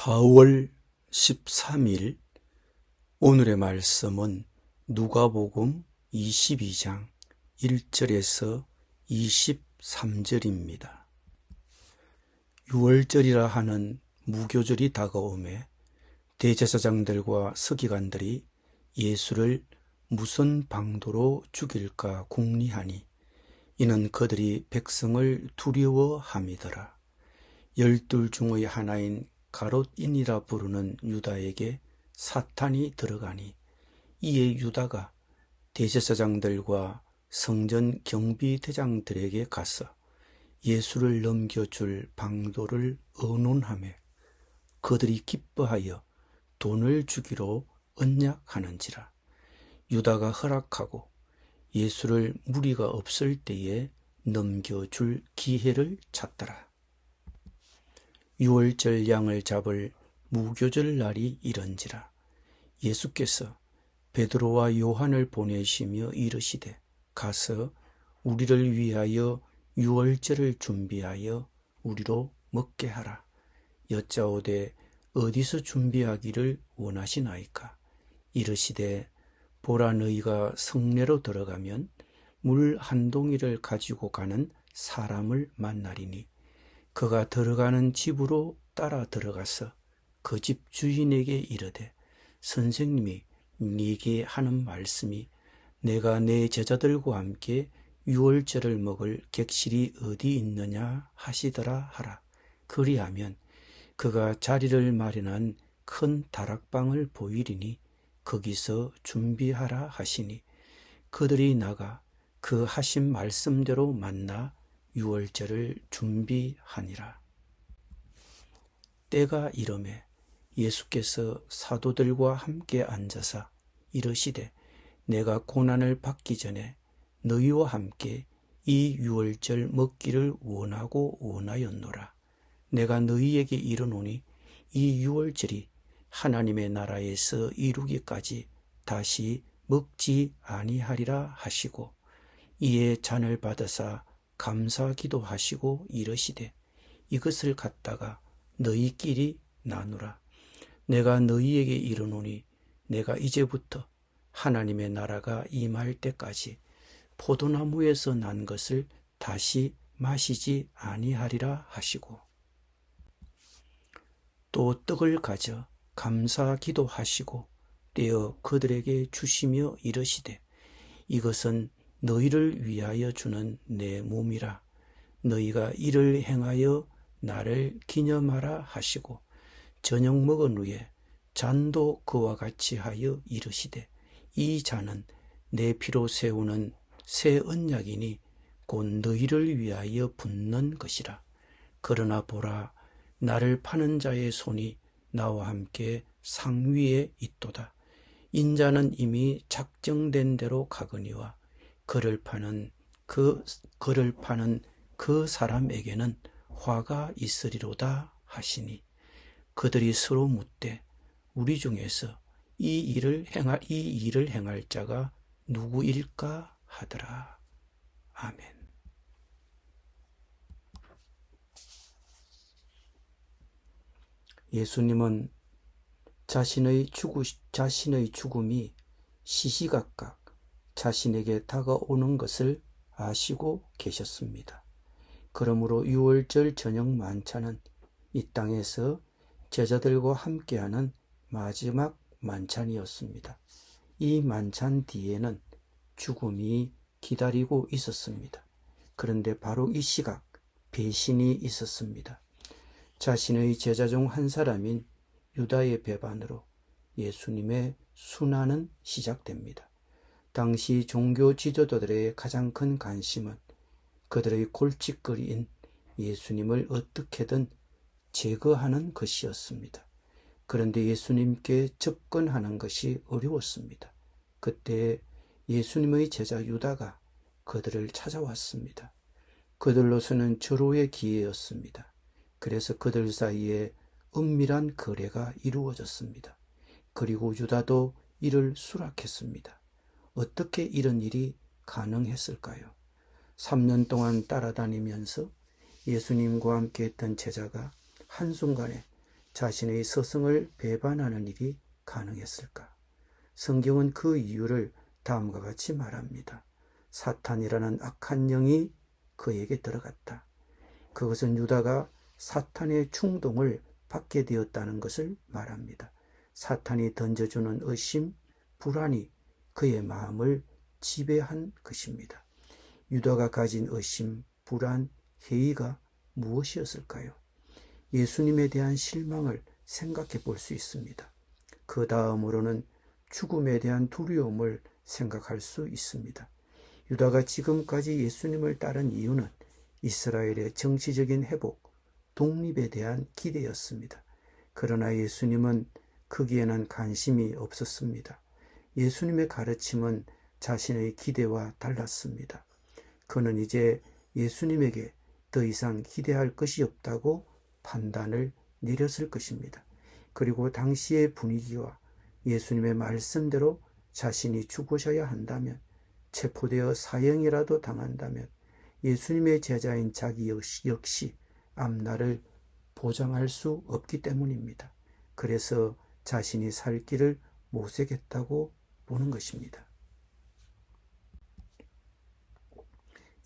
4월 13일 오늘의 말씀은 누가복음 22장 1절에서 23절입니다. 유월절이라 하는 무교절이 다가오매 대제사장들과 서기관들이 예수를 무슨 방도로 죽일까 궁리하니 이는 그들이 백성을 두려워함이더라. 12 중의 하나인 가롯인이라 부르는 유다에게 사탄이 들어가니 이에 유다가 대제사장들과 성전 경비대장들에게 가서 예수를 넘겨줄 방도를 의논하며 그들이 기뻐하여 돈을 주기로 언약하는지라. 유다가 허락하고 예수를 무리가 없을 때에 넘겨줄 기회를 찾더라. 유월절 양을 잡을 무교절 날이 이런지라. 예수께서 베드로와 요한을 보내시며 이르시되 가서 우리를 위하여 유월절을 준비하여 우리로 먹게 하라. 여짜오되 어디서 준비하기를 원하시나이까? 이르시되 보라, 너희가 성내로 들어가면 물 한 동이를 가지고 가는 사람을 만나리니 그가 들어가는 집으로 따라 들어가서 그 집 주인에게 이르되 선생님이 네게 하는 말씀이 내가 내 제자들과 함께 유월절을 먹을 객실이 어디 있느냐 하시더라 하라. 그리하면 그가 자리를 마련한 큰 다락방을 보이리니 거기서 준비하라 하시니 그들이 나가 그 하신 말씀대로 만나 유월절을 준비하니라. 때가 이르매 예수께서 사도들과 함께 앉아서 이르시되 내가 고난을 받기 전에 너희와 함께 이 유월절 먹기를 원하고 원하였노라. 내가 너희에게 이르노니 이 유월절이 하나님의 나라에서 이루기까지 다시 먹지 아니하리라 하시고 이에 잔을 받으사 감사기도 하시고 이르시되 이것을 갖다가 너희끼리 나누라. 내가 너희에게 이르노니 내가 이제부터 하나님의 나라가 임할 때까지 포도나무에서 난 것을 다시 마시지 아니하리라 하시고 또 떡을 가져 감사기도 하시고 떼어 그들에게 주시며 이르시되 이것은 너희를 위하여 주는 내 몸이라. 너희가 이를 행하여 나를 기념하라 하시고 저녁 먹은 후에 잔도 그와 같이 하여 이르시되 이 잔은 내 피로 세우는 새 언약이니 곧 너희를 위하여 붓는 것이라. 그러나 보라, 나를 파는 자의 손이 나와 함께 상위에 있도다. 인자는 이미 작정된 대로 가거니와 그를 파는 그 사람에게는 화가 있으리로다 하시니 그들이 서로 묻되 우리 중에서 이 일을 행할 자가 누구일까 하더라. 아멘. 예수님은 자신의 죽음이 시시각각 자신에게 다가오는 것을 아시고 계셨습니다. 그러므로 유월절 저녁 만찬은 이 땅에서 제자들과 함께하는 마지막 만찬이었습니다. 이 만찬 뒤에는 죽음이 기다리고 있었습니다. 그런데 바로 이 시각 배신이 있었습니다. 자신의 제자 중 한 사람인 유다의 배반으로 예수님의 순환은 시작됩니다. 당시 종교 지도자들의 가장 큰 관심은 그들의 골칫거리인 예수님을 어떻게든 제거하는 것이었습니다. 그런데 예수님께 접근하는 것이 어려웠습니다. 그때 예수님의 제자 유다가 그들을 찾아왔습니다. 그들로서는 절호의 기회였습니다. 그래서 그들 사이에 은밀한 거래가 이루어졌습니다. 그리고 유다도 이를 수락했습니다. 어떻게 이런 일이 가능했을까요? 3년 동안 따라다니면서 예수님과 함께 했던 제자가 한순간에 자신의 스승을 배반하는 일이 가능했을까? 성경은 그 이유를 다음과 같이 말합니다. 사탄이라는 악한 영이 그에게 들어갔다. 그것은 유다가 사탄의 충동을 받게 되었다는 것을 말합니다. 사탄이 던져주는 의심, 불안이 그의 마음을 지배한 것입니다. 유다가 가진 의심, 불안, 회의가 무엇이었을까요? 예수님에 대한 실망을 생각해 볼 수 있습니다. 그 다음으로는 죽음에 대한 두려움을 생각할 수 있습니다. 유다가 지금까지 예수님을 따른 이유는 이스라엘의 정치적인 회복, 독립에 대한 기대였습니다. 그러나 예수님은 거기에는 관심이 없었습니다. 예수님의 가르침은 자신의 기대와 달랐습니다. 그는 이제 예수님에게 더 이상 기대할 것이 없다고 판단을 내렸을 것입니다. 그리고 당시의 분위기와 예수님의 말씀대로 자신이 죽으셔야 한다면, 체포되어 사형이라도 당한다면 예수님의 제자인 자기 역시 앞날을 보장할 수 없기 때문입니다. 그래서 자신이 살 길을 모색했다고 보는 것입니다.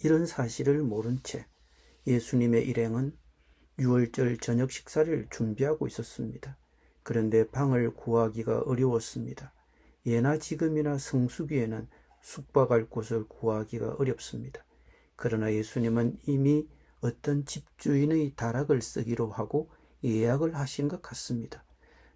이런 사실을 모른 채 예수님의 일행은 유월절 저녁 식사를 준비하고 있었습니다. 그런데 방을 구하기가 어려웠습니다. 예나 지금이나 성수기에는 숙박할 곳을 구하기가 어렵습니다. 그러나 예수님은 이미 어떤 집주인의 다락을 쓰기로 하고 예약을 하신 것 같습니다.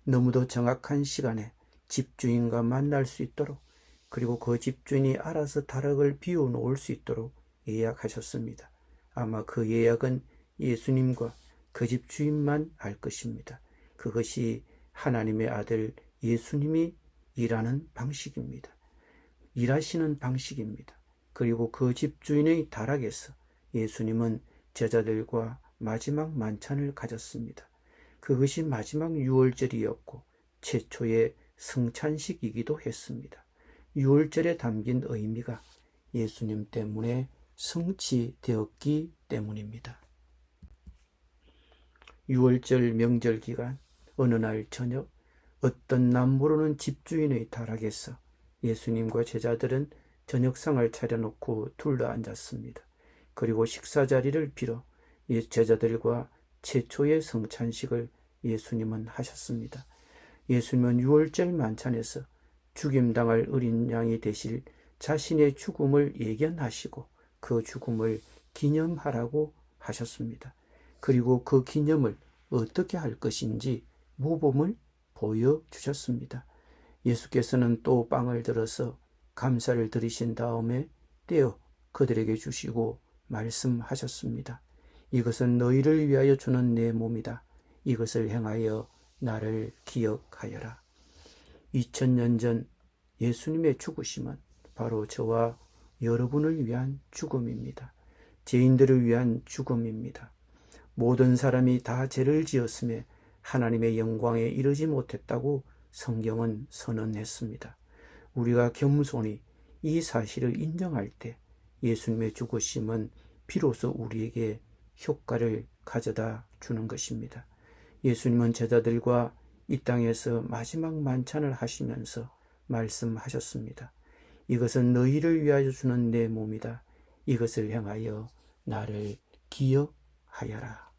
너무도 정확한 시간에 집주인과 만날 수 있도록, 그리고 그 집주인이 알아서 다락을 비워놓을 수 있도록 예약하셨습니다. 아마 그 예약은 예수님과 그 집주인만 알 것입니다. 그것이 하나님의 아들 예수님이 일하는 방식입니다. 일하시는 방식입니다. 그리고 그 집주인의 다락에서 예수님은 제자들과 마지막 만찬을 가졌습니다. 그것이 마지막 유월절이었고 최초의 성찬식이기도 했습니다. 유월절에 담긴 의미가 예수님 때문에 성취되었기 때문입니다. 유월절 명절 기간 어느 날 저녁, 어떤 남모르는 집주인의 다락에서 예수님과 제자들은 저녁상을 차려놓고 둘러앉았습니다. 그리고 식사 자리를 빌어 제자들과 최초의 성찬식을 예수님은 하셨습니다. 예수님은 유월절 만찬에서 죽임당할 어린 양이 되실 자신의 죽음을 예견하시고 그 죽음을 기념하라고 하셨습니다. 그리고 그 기념을 어떻게 할 것인지 모범을 보여주셨습니다. 예수께서는 또 빵을 들어서 감사를 드리신 다음에 떼어 그들에게 주시고 말씀하셨습니다. 이것은 너희를 위하여 주는 내 몸이다. 이것을 행하여 나를 기억하여라. 2000년 전 예수님의 죽으심은 바로 저와 여러분을 위한 죽음입니다. 죄인들을 위한 죽음입니다. 모든 사람이 다 죄를 지었음에 하나님의 영광에 이르지 못했다고 성경은 선언했습니다. 우리가 겸손히 이 사실을 인정할 때 예수님의 죽으심은 비로소 우리에게 효과를 가져다 주는 것입니다. 예수님은 제자들과 이 땅에서 마지막 만찬을 하시면서 말씀하셨습니다. 이것은 너희를 위하여 주는 내 몸이다. 이것을 행하여 나를 기억하여라.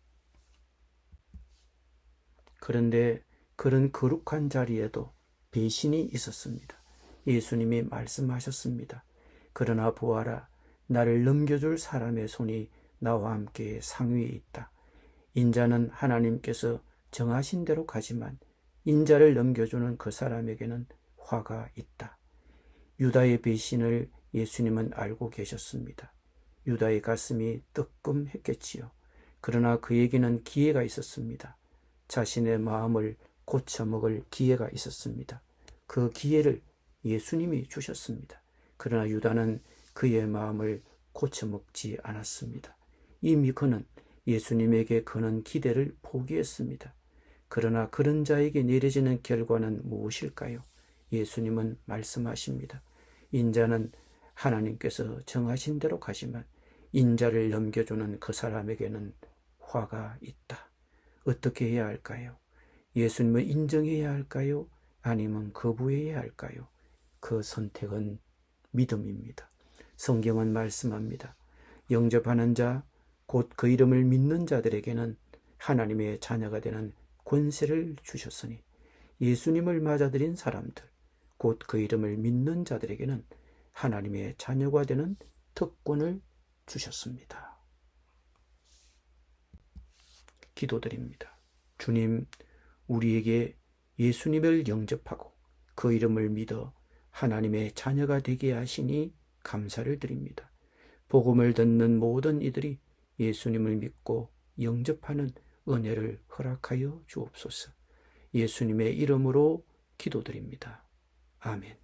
그런데 그런 거룩한 자리에도 배신이 있었습니다. 예수님이 말씀하셨습니다. 그러나 보아라, 나를 넘겨줄 사람의 손이 나와 함께 상위에 있다. 인자는 하나님께서 정하신 대로 가지만 인자를 넘겨주는 그 사람에게는 화가 있다. 유다의 배신을 예수님은 알고 계셨습니다. 유다의 가슴이 뜨끔했겠지요. 그러나 그에게는 기회가 있었습니다. 자신의 마음을 고쳐먹을 기회가 있었습니다. 그 기회를 예수님이 주셨습니다. 그러나 유다는 그의 마음을 고쳐먹지 않았습니다. 이미 그는 예수님에게 거는 기대를 포기했습니다. 그러나 그런 자에게 내려지는 결과는 무엇일까요? 예수님은 말씀하십니다. 인자는 하나님께서 정하신 대로 가지만 인자를 넘겨주는 그 사람에게는 화가 있다. 어떻게 해야 할까요? 예수님을 인정해야 할까요? 아니면 거부해야 할까요? 그 선택은 믿음입니다. 성경은 말씀합니다. 영접하는 자, 곧 그 이름을 믿는 자들에게는 하나님의 자녀가 되는 권세를 주셨으니, 예수님을 맞아들인 사람들, 곧 그 이름을 믿는 자들에게는 하나님의 자녀가 되는 특권을 주셨습니다. 기도드립니다. 주님, 우리에게 예수님을 영접하고 그 이름을 믿어 하나님의 자녀가 되게 하시니 감사를 드립니다. 복음을 듣는 모든 이들이 예수님을 믿고 영접하는 은혜를 허락하여 주옵소서. 예수님의 이름으로 기도드립니다. 아멘.